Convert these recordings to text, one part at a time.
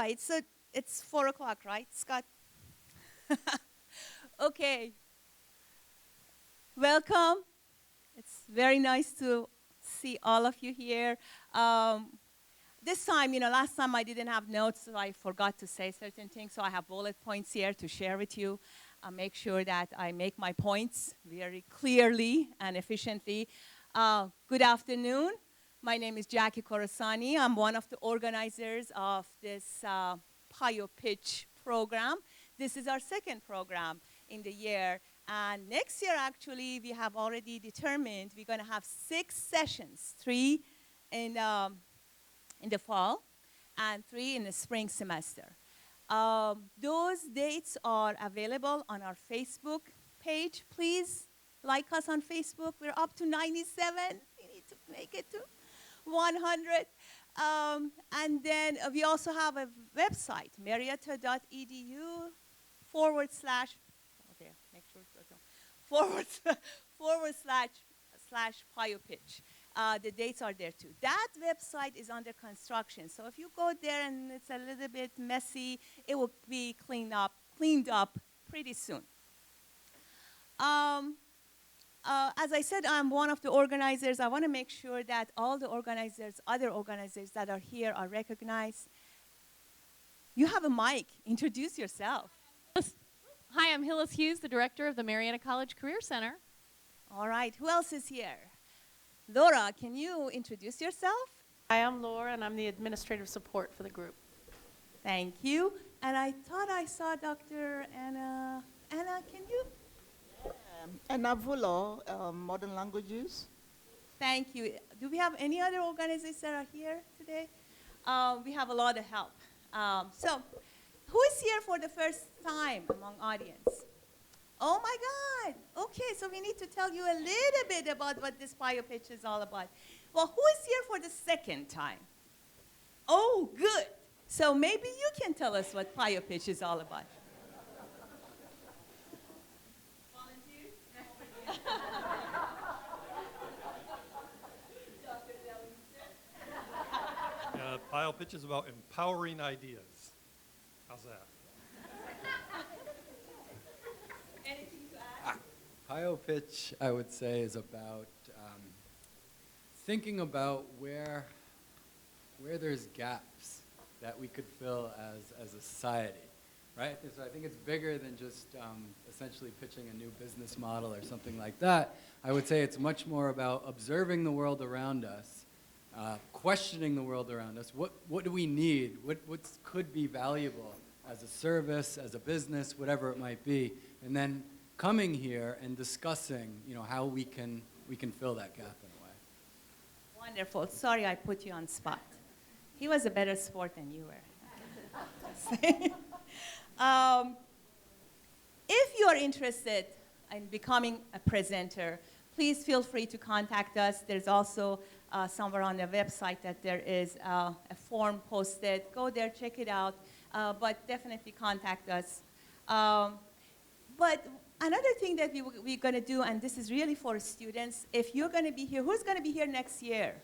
right, so it's 4 o'clock, right, Scott? Okay, welcome. It's very nice to see all of you here. Um, this time, last time I didn't have notes, so I forgot to say certain things, so I have bullet points here to share with you. I'll make sure that I make my points very clearly and efficiently. Good afternoon. My name is Jackie Corasani. I'm one of the organizers of this PIO Pitch program. This is our second program in the year. And next year, actually, we have already determined we're going to have 6 sessions, 3 in the fall and 3 in the spring semester. Those dates are available on our Facebook page. Please like us on Facebook. We're up to 97. We need to make it to 100. And then we also have a website, marietta.edu /, okay, make sure it's // PIO Pitch. The dates are there too. That website is under construction. So if you go there and it's a little bit messy, it will be cleaned up pretty soon. As I said, I'm one of the organizers. I want to make sure that all the other organizers that are here are recognized. You have a mic. Introduce yourself. Hi, I'm Hillis Hughes, the director of the Marietta College Career Center. All right. Who else is here? Laura, can you introduce yourself? Hi, I'm Laura, and I'm the administrative support for the group. Thank you. And I thought I saw Dr. Anna. Anna, can you? Anna Vulo, Modern Languages. Thank you. Do we have any other organizations that are here today? We have a lot of help. So, who is here for the first time among audience? Oh my God. Okay, so we need to tell you a little bit about what this PIO Pitch is all about. Well, who is here for the second time? Oh, good. So maybe you can tell us what PIO Pitch is all about. Volunteers? PIO Pitch is about empowering ideas. How's that? Anything to add? PIO Pitch, I would say, is about thinking about where there's gaps that we could fill as a society, right? So I think it's bigger than just essentially pitching a new business model or something like that. I would say it's much more about observing the world around us, questioning the world around us. What do we need? What could be valuable as a service, as a business, whatever it might be, and then coming here and discussing, how we can fill that gap in a way. Wonderful. Sorry I put you on spot. He was a better sport than you were. If you are interested in becoming a presenter, please feel free to contact us. There's also somewhere on the website that there is a form posted. Go there, check it out, but definitely contact us. But another thing that we're going to do, and this is really for students, if you're going to be here, who's going to be here next year?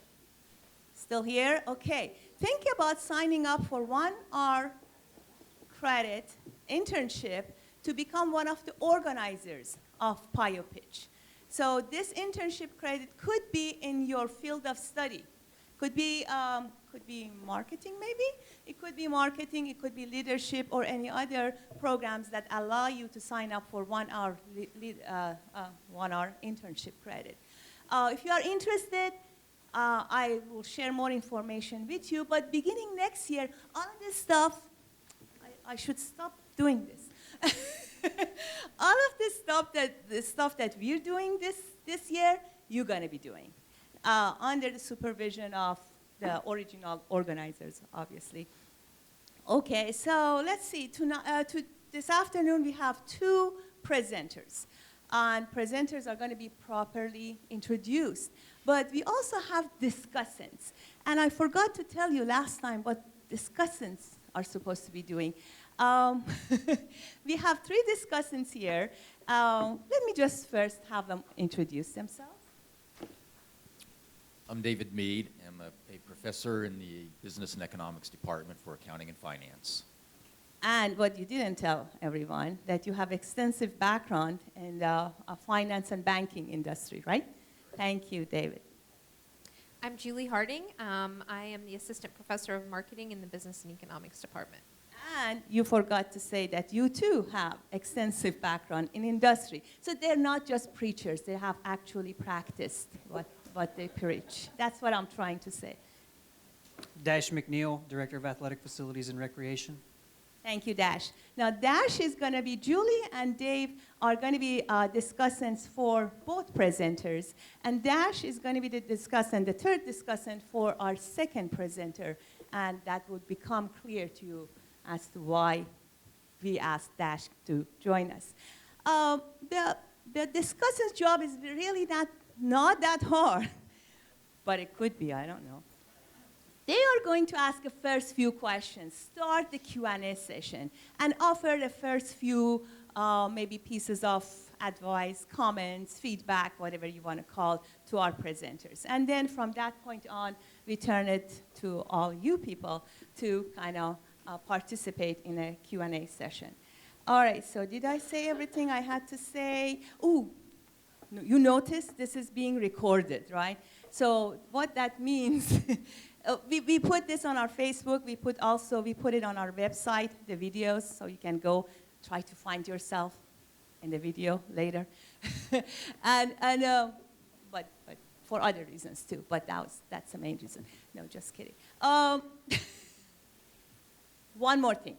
Still here? Okay. Think about signing up for 1 hour credit internship to become one of the organizers of PIO Pitch. So this internship credit could be in your field of study. Could be marketing, maybe? It could be marketing, it could be leadership, or any other programs that allow you to sign up for 1 hour, 1 hour internship credit. If you are interested, I will share more information with you, but beginning next year, all of this stuff, I should stop doing this. All of this stuff that we're doing this year, you're going to be doing under the supervision of the original organizers, obviously. Okay, so let's see. This afternoon, we have 2 presenters. And presenters are going to be properly introduced. But we also have discussants. And I forgot to tell you last time what discussants are supposed to be doing. We have 3 discussants here. Let me just first have them introduce themselves. I'm David Mead. I'm I'm a professor in the Business and Economics Department for Accounting and Finance. And what you didn't tell everyone, that you have extensive background in the finance and banking industry, right? Thank you, David. I'm Julie Harding. I am the Assistant Professor of Marketing in the Business and Economics Department. And you forgot to say that you too have extensive background in industry. So they're not just preachers, they have actually practiced what they preach. That's what I'm trying to say. Dash McNeil, Director of Athletic Facilities and Recreation. Thank you, Dash. Now, Dash is going to be, Julie and Dave are going to be discussants for both presenters. And Dash is going to be the discussant, the third discussant for our second presenter. And that would become clear to you as to why we asked Dash to join us. The discussant's job is really not that hard, but it could be, I don't know. They are going to ask the first few questions, start the Q&A session, and offer the first few maybe pieces of advice, comments, feedback, whatever you want to call, to our presenters. And then from that point on, we turn it to all you people to kind of participate in a Q&A session. All right, so did I say everything I had to say? Ooh, you notice this is being recorded, right? So what that means, we put this on our Facebook. We put it on our website, the videos, so you can go try to find yourself in the video later. But for other reasons too. But that's the main reason. No, just kidding. One more thing.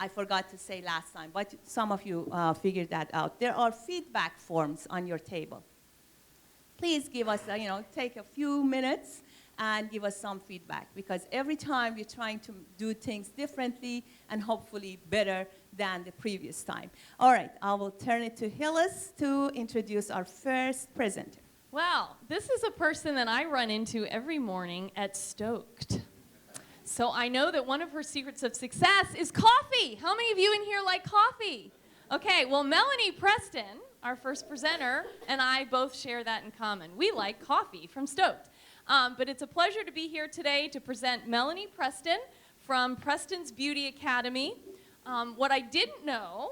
I forgot to say last time, but some of you figured that out. There are feedback forms on your table. Please give us, take a few minutes and give us some feedback, because every time we're trying to do things differently and hopefully better than the previous time. All right, I will turn it to Hillis to introduce our first presenter. Well, this is a person that I run into every morning at Stoked. So I know that one of her secrets of success is coffee. How many of you in here like coffee? Okay, well, Melanie Preston, our first presenter, and I both share that in common. We like coffee from Stoked. But it's a pleasure to be here today to present Melanie Preston from Preston's Beauty Academy. What I didn't know,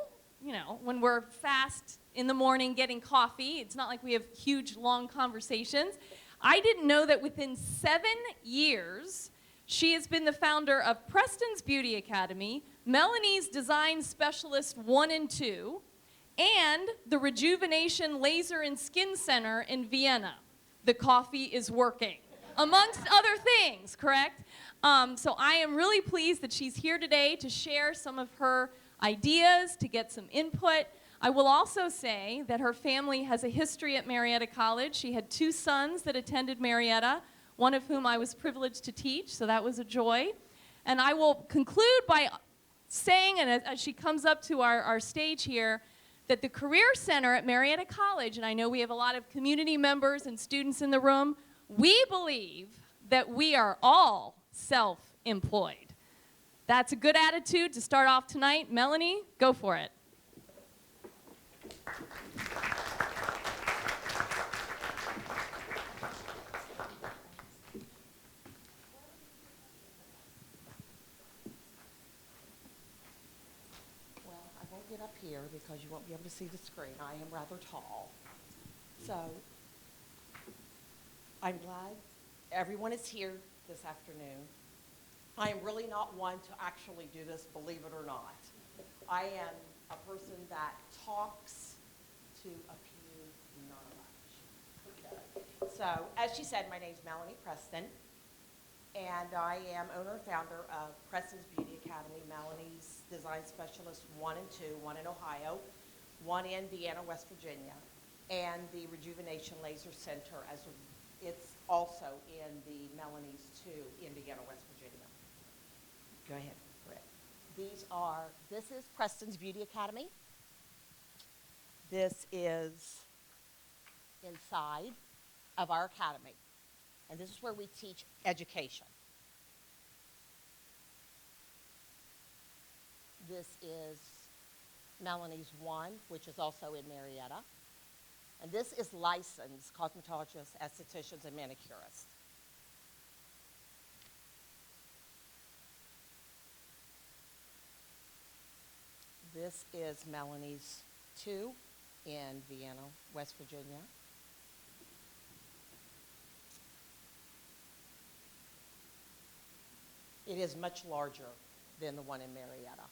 when we're fast in the morning getting coffee, it's not like we have huge, long conversations. I didn't know that within 7 years, she has been the founder of Preston's Beauty Academy, Melanie's Design Specialist 1 and 2, and the Rejuvenation Laser and Skin Center in Vienna. The coffee is working, amongst other things, correct? So I am really pleased that she's here today to share some of her ideas, to get some input. I will also say that her family has a history at Marietta College. She had 2 sons that attended Marietta, one of whom I was privileged to teach, so that was a joy. And I will conclude by saying, and as she comes up to our stage here, that the Career Center at Marietta College, and I know we have a lot of community members and students in the room, we believe that we are all self-employed. That's a good attitude to start off tonight. Melanie, go for it. Get up here because you won't be able to see the screen. I am rather tall. So I'm glad everyone is here this afternoon. I am really not one to actually do this, believe it or not. I am a person that talks to appear not much. Okay. So as she said, my name is Melanie Preston, and I am owner and founder of Preston's Beauty Academy, Melanie's Design Specialist 1 and 2, one in Ohio, one in Vienna, West Virginia, and the Rejuvenation Laser Center, as it's also in the Melanie's 2 in Vienna, West Virginia. Go ahead, Brett. This is Preston's Beauty Academy. This is inside of our academy. And this is where we teach education. This is Melanie's 1, which is also in Marietta. And this is licensed cosmetologists, estheticians, and manicurists. this is Melanie's 2 in Vienna, West Virginia. It is much larger than the one in Marietta.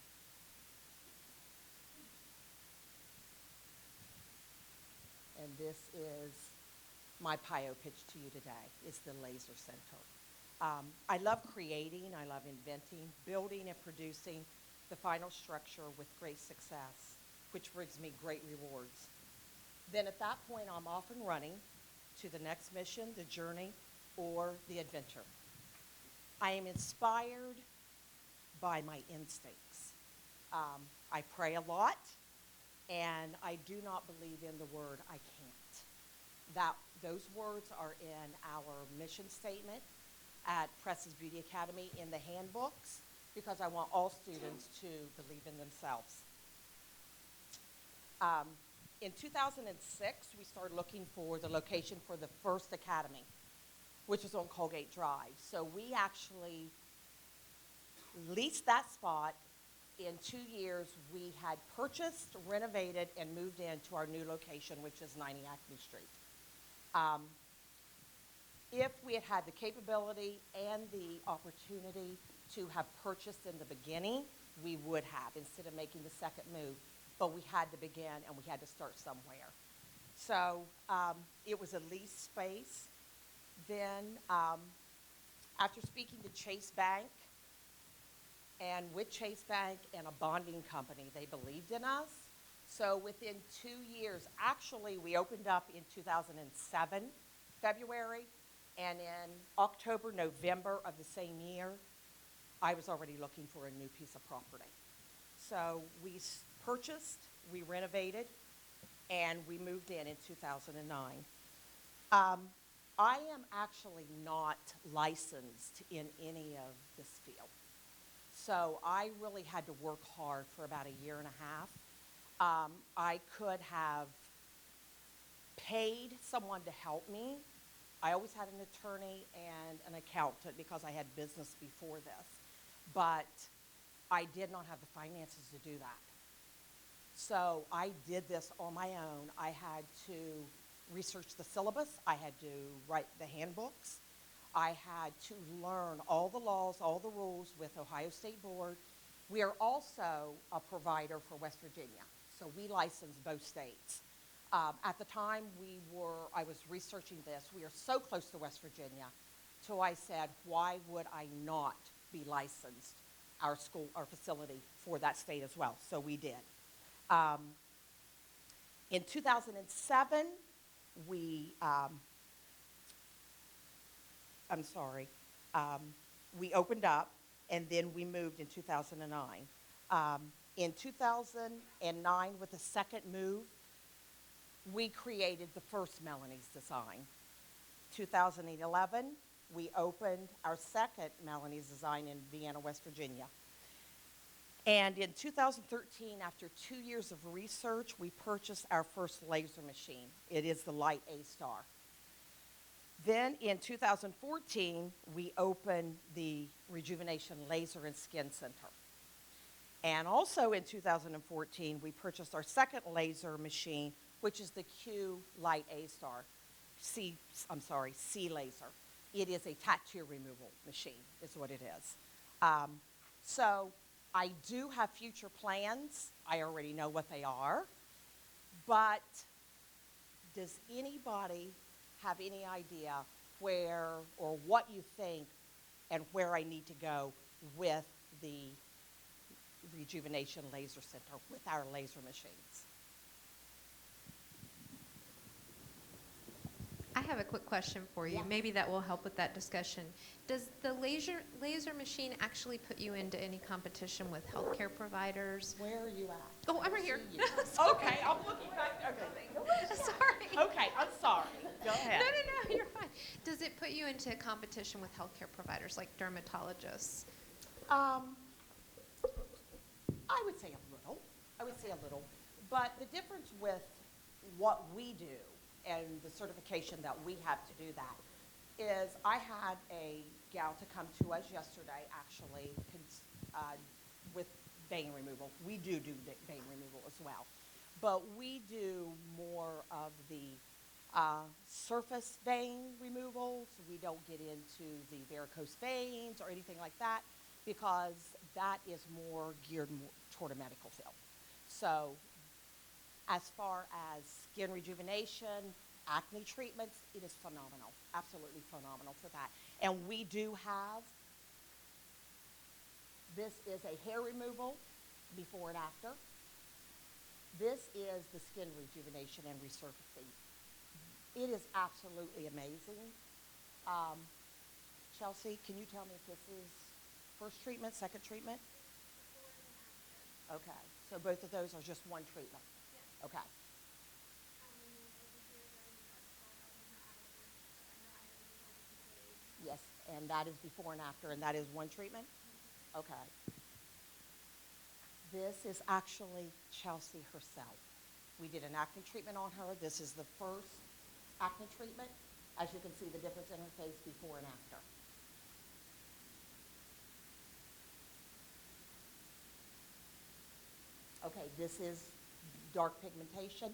And this is my PIO pitch to you today. It's the Laser Center. I love creating, I love inventing, building and producing the final structure with great success, which brings me great rewards. Then at that point, I'm off and running to the next mission, the journey, or the adventure. I am inspired by my instincts. I pray a lot, and I do not believe in the word I can't. Those words are in our mission statement at Preston's Beauty Academy in the handbooks, because I want all students to believe in themselves. In 2006, we started looking for the location for the first academy, which was on Colgate Drive. So we actually leased that spot. In 2 years, we had purchased, renovated, and moved into our new location, which is 90 Acme Street. If we had had the capability and the opportunity to have purchased in the beginning, we would have, instead of making the second move. But we had to begin, and we had to start somewhere. So it was a leased space. Then, after speaking to Chase Bank, and with Chase Bank and a bonding company, they believed in us. So within 2 years, actually, we opened up in 2007, February, and in October, November of the same year, I was already looking for a new piece of property. So we purchased, we renovated, and we moved in 2009. I am actually not licensed in any of this field. So I really had to work hard for about a year and a half. I could have paid someone to help me. I always had an attorney and an accountant because I had business before this. But I did not have the finances to do that. So I did this on my own. I had to research the syllabus. I had to write the handbooks. I had to learn all the laws, all the rules with Ohio State Board. We are also a provider for West Virginia, so we license both states. At the time I was researching this, we are so close to West Virginia, so I said, why would I not be licensed, our facility for that state as well? So we did. In 2007, we opened up, and then we moved in 2009. In 2009, with the second move, we created the first Melanie's Design. 2011, we opened our second Melanie's Design in Vienna, West Virginia. And in 2013, after 2 years of research, we purchased our first laser machine. It is the Light A-Star. Then in 2014, we opened the Rejuvenation Laser and Skin Center. And also in 2014, we purchased our second laser machine, which is the Q Light A-Star, C laser. It is a tattoo removal machine, is what it is. So I do have future plans. I already know what they are. But does anybody have any idea where or what you think and where I need to go with the Rejuvenation Laser Center, with our laser machines? I have a quick question for you. Yeah. Maybe that will help with that discussion. Does the laser machine actually put you into any competition with healthcare providers? Where are you at? Oh, I'm right here. See you. Okay, I'm looking back. Okay. Sorry. Okay, I'm sorry. Go ahead. No, you're fine. Does it put you into competition with healthcare providers like dermatologists? I would say a little. But the difference with what we do and the certification that we have to do that is I had a gal to come to us yesterday, actually, with vein removal. We do vein removal as well. But we do more of the surface vein removals. We don't get into the varicose veins or anything like that because that is more geared toward a medical field. So as far as skin rejuvenation, acne treatments, it is phenomenal, absolutely phenomenal for that. And we do have, this is a hair removal before and after. This is the skin rejuvenation and resurfacing. It is absolutely amazing. Chelsea, can you tell me if this is first treatment, second treatment? Okay, so both of those are just one treatment? Yes. Okay. Yes, and that is before and after, and that is one treatment? Okay. This is actually Chelsea herself. We did an acne treatment on her. This is the first acne treatment. As you can see the difference in her face before and after. Okay, this is dark pigmentation.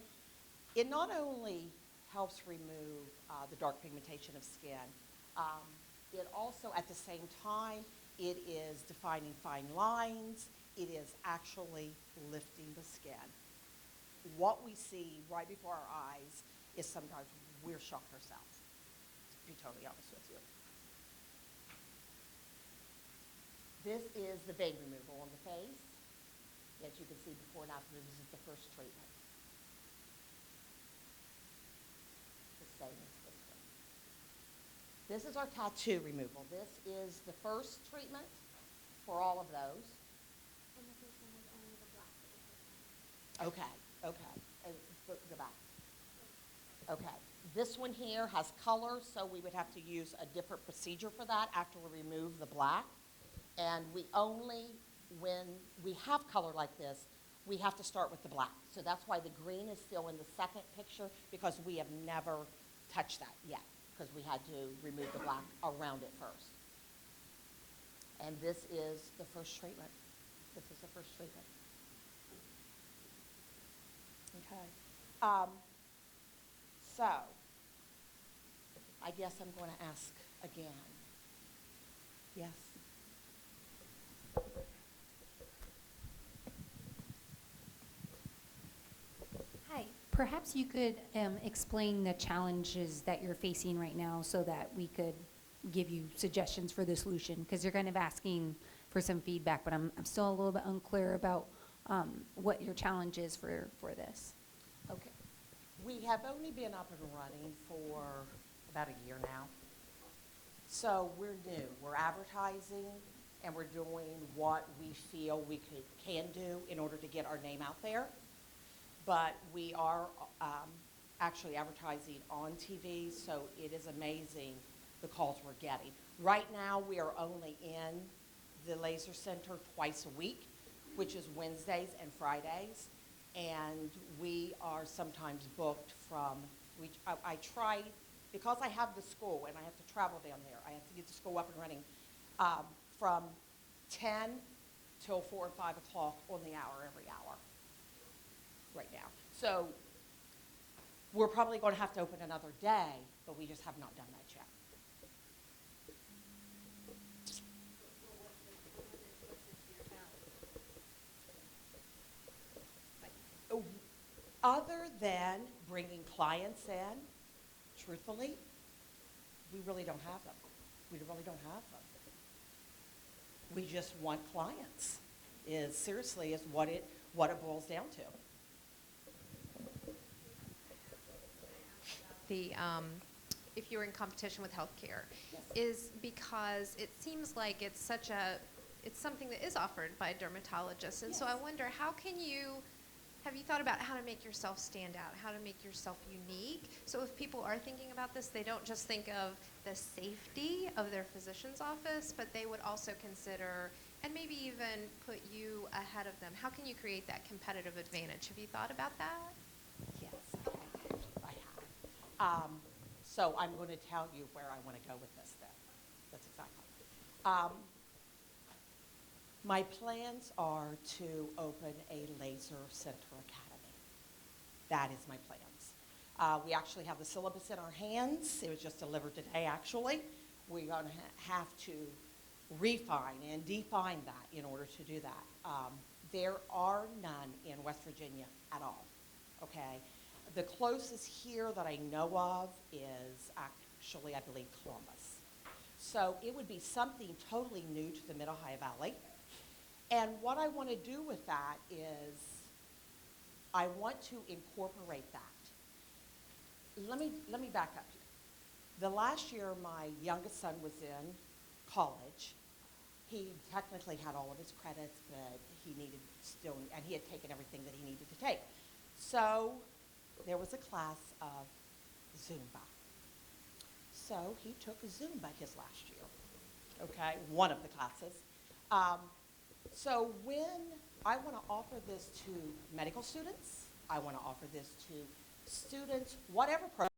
It not only helps remove the dark pigmentation of skin, it also, at the same time, it is defining fine lines. It is actually lifting the skin. What we see right before our eyes is sometimes we're shocked ourselves, to be totally honest with you. This is the vein removal on the face. As you can see before and after, this is the first treatment. The same as this one. This is our tattoo removal. This is the first treatment for all of those. And the first one was only the black that was the Okay, okay. And go back. Okay. This one here has color, so we would have to use a different procedure for that after we remove the black. And we only, when we have color like this, we have to start with the black. So that's why the green is still in the second picture, because we have never touched that yet, because we had to remove the black around it first. And this is the first treatment. This is the first treatment. Okay. So, I guess I'm going to ask again. Yes? Hi, perhaps you could explain the challenges that you're facing right now so that we could give you suggestions for the solution, because you're kind of asking for some feedback, but I'm still a little bit unclear about what your challenge is for this. Okay. We have only been up and running for about a year now. So we're new. We're advertising, and we're doing what we feel we can do in order to get our name out there. But we are actually advertising on TV, so it is amazing the calls we're getting. Right now, we are only in the laser center twice a week, which is Wednesdays and Fridays. And we are sometimes booked from, I try, because I have the school and I have to travel down there, I have to get the school up and running from 10 till 4 or 5 o'clock on the hour every hour right now. So we're probably going to have to open another day, but we just have not done that yet. Other than bringing clients in, truthfully, we really don't have them. We really don't have them. We just want clients. Seriously, is what it boils down to. If you're in competition with healthcare, Yes. is because it seems like it's something that is offered by a dermatologist, and so I Yes. wonder, have you thought about how to make yourself stand out, how to make yourself unique? So if people are thinking about this, they don't just think of the safety of their physician's office, but they would also consider, and maybe even put you ahead of them. How can you create that competitive advantage? Have you thought about that? Yes, I have. So I'm going to tell you where I want to go with this then. That's exactly. My plans are to open a laser center academy. That is my plans. We actually have the syllabus in our hands. It was just delivered today, actually. We're going to have to refine and define that in order to do that. There are none in West Virginia at all, okay? The closest here that I know of is actually, I believe, Columbus. So it would be something totally new to the Mid-Ohio Valley. And what I want to do with that is I want to incorporate that. Let me back up here. The last year my youngest son was in college. He technically had all of his credits, but he needed still, and he had taken everything that he needed to take. So there was a class of Zumba. So he took Zumba his last year, okay, one of the classes. So when I want to offer this to medical students, I want to offer this to students, whatever program.